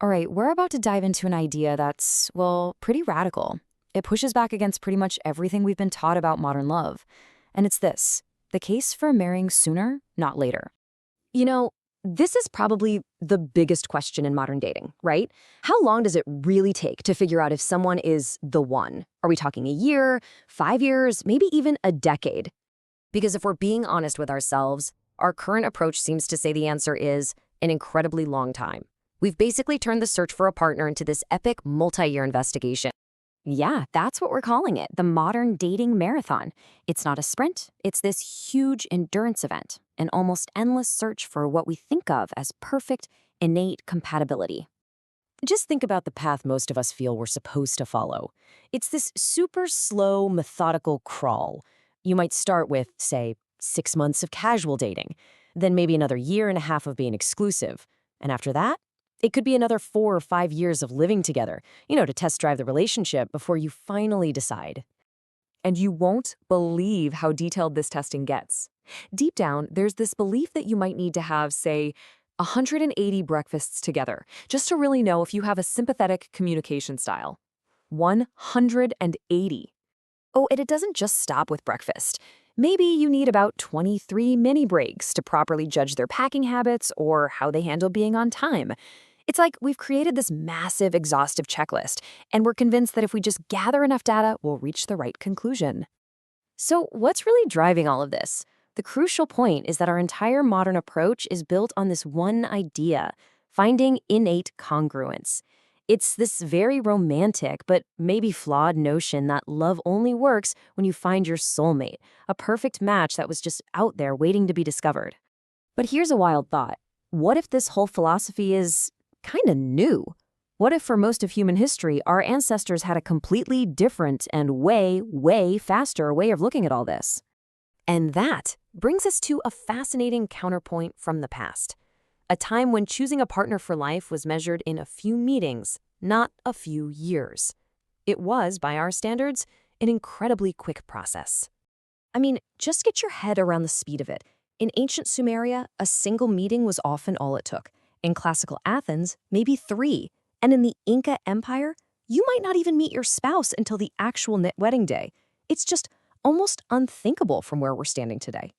All right, we're about to dive into an idea that's, well, pretty radical. It pushes back against pretty much everything we've been taught about modern love. And it's this: the case for marrying sooner, not later. You know, this is probably the biggest question in modern dating, right? How long does it really take to figure out if someone is the one? Are we talking a year, 5 years, maybe even a decade? Because if we're being honest with ourselves, our current approach seems to say the answer is an incredibly long time. We've basically turned the search for a partner into this epic multi-year investigation. Yeah, that's what we're calling it, the modern dating marathon. It's not a sprint, it's this huge endurance event, an almost endless search for what we think of as perfect, innate compatibility. Just think about the path most of us feel we're supposed to follow. It's this super slow, methodical crawl. You might start with, say, 6 months of casual dating, then maybe another year and a half of being exclusive. And after that, it could be another 4 or 5 years of living together, to test drive the relationship before you finally decide. And you won't believe how detailed this testing gets. Deep down, there's this belief that you might need to have, say, 180 breakfasts together, just to really know if you have a sympathetic communication style. 180. Oh, and it doesn't just stop with breakfast. Maybe you need about 23 mini breaks to properly judge their packing habits or how they handle being on time. It's like we've created this massive, exhaustive checklist, and we're convinced that if we just gather enough data, we'll reach the right conclusion. So what's really driving all of this? The crucial point is that our entire modern approach is built on this one idea: finding innate congruence. It's this very romantic but maybe flawed notion that love only works when you find your soulmate, a perfect match that was just out there waiting to be discovered. But here's a wild thought. What if this whole philosophy is kind of new? What if for most of human history, our ancestors had a completely different and way faster way of looking at all this? And that brings us to a fascinating counterpoint from the past. A time when choosing a partner for life was measured in a few meetings, not a few years. It was, by our standards, an incredibly quick process. I mean, just get your head around the speed of it. In ancient Sumeria, a single meeting was often all it took. In classical Athens, maybe 3. And in the Inca Empire, you might not even meet your spouse until the actual wedding day. It's just almost unthinkable from where we're standing today.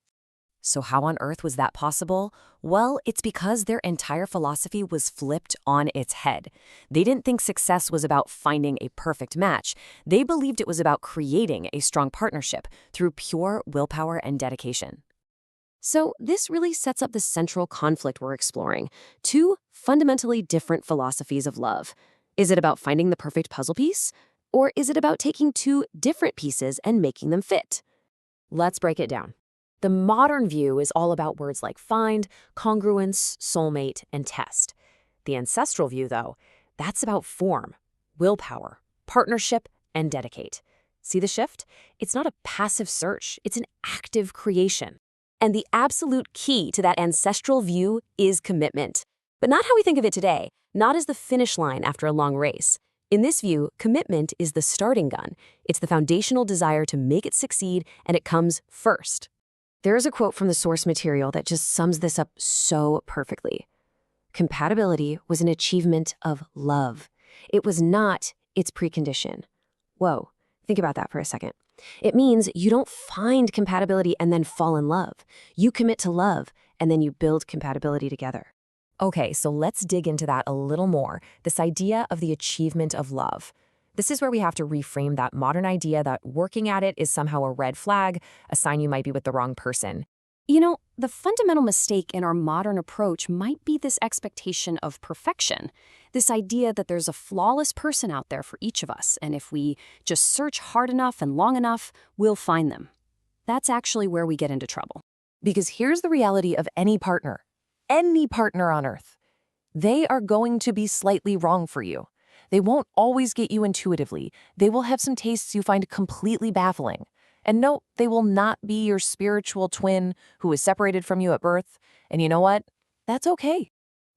So how on earth was that possible? Well, it's because their entire philosophy was flipped on its head. They didn't think success was about finding a perfect match. They believed it was about creating a strong partnership through pure willpower and dedication. So this really sets up the central conflict we're exploring: 2 fundamentally different philosophies of love. Is it about finding the perfect puzzle piece? Or is it about taking 2 different pieces and making them fit? Let's break it down. The modern view is all about words like find, congruence, soulmate, and test. The ancestral view, though, that's about form, willpower, partnership, and dedicate. See the shift? It's not a passive search, it's an active creation. And the absolute key to that ancestral view is commitment. But not how we think of it today, not as the finish line after a long race. In this view, commitment is the starting gun. It's the foundational desire to make it succeed, and it comes first. There is a quote from the source material that just sums this up so perfectly. Compatibility was an achievement of love. It was not its precondition. Whoa, think about that for a second. It means you don't find compatibility and then fall in love. You commit to love, and then you build compatibility together. Okay, so let's dig into that a little more, this idea of the achievement of love. This is where we have to reframe that modern idea that working at it is somehow a red flag, a sign you might be with the wrong person. The fundamental mistake in our modern approach might be this expectation of perfection, this idea that there's a flawless person out there for each of us, and if we just search hard enough and long enough, we'll find them. That's actually where we get into trouble. Because here's the reality of any partner on earth. They are going to be slightly wrong for you. They won't always get you intuitively. They will have some tastes you find completely baffling. And no, they will not be your spiritual twin who was separated from you at birth. And you know what? That's okay.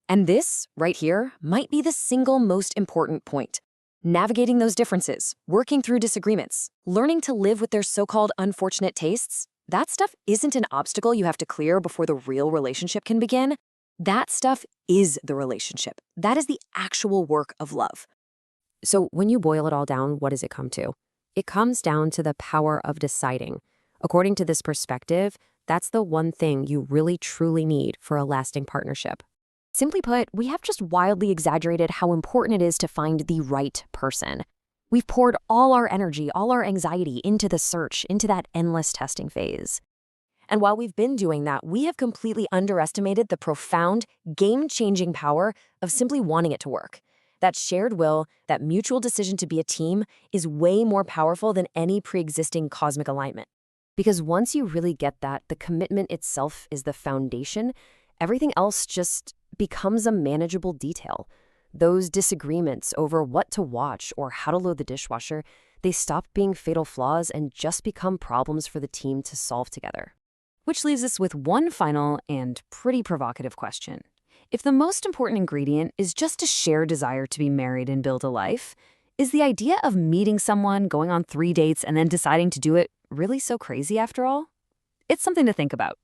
And this, right here, might be the single most important point. Navigating those differences, working through disagreements, learning to live with their so-called unfortunate tastes, that stuff isn't an obstacle you have to clear before the real relationship can begin. That stuff is the relationship. That is the actual work of love. So when you boil it all down, what does it come to? It comes down to the power of deciding. According to this perspective, that's the one thing you really truly need for a lasting partnership. Simply put, we have just wildly exaggerated how important it is to find the right person. We've poured all our energy, all our anxiety into the search, into that endless testing phase. And while we've been doing that, we have completely underestimated the profound, game-changing power of simply wanting it to work. That shared will, that mutual decision to be a team, is way more powerful than any pre-existing cosmic alignment. Because once you really get that, the commitment itself is the foundation, everything else just becomes a manageable detail. Those disagreements over what to watch or how to load the dishwasher, they stop being fatal flaws and just become problems for the team to solve together. Which leaves us with one final and pretty provocative question. If the most important ingredient is just a shared desire to be married and build a life, is the idea of meeting someone, going on 3 dates, and then deciding to do it really so crazy after all? It's something to think about.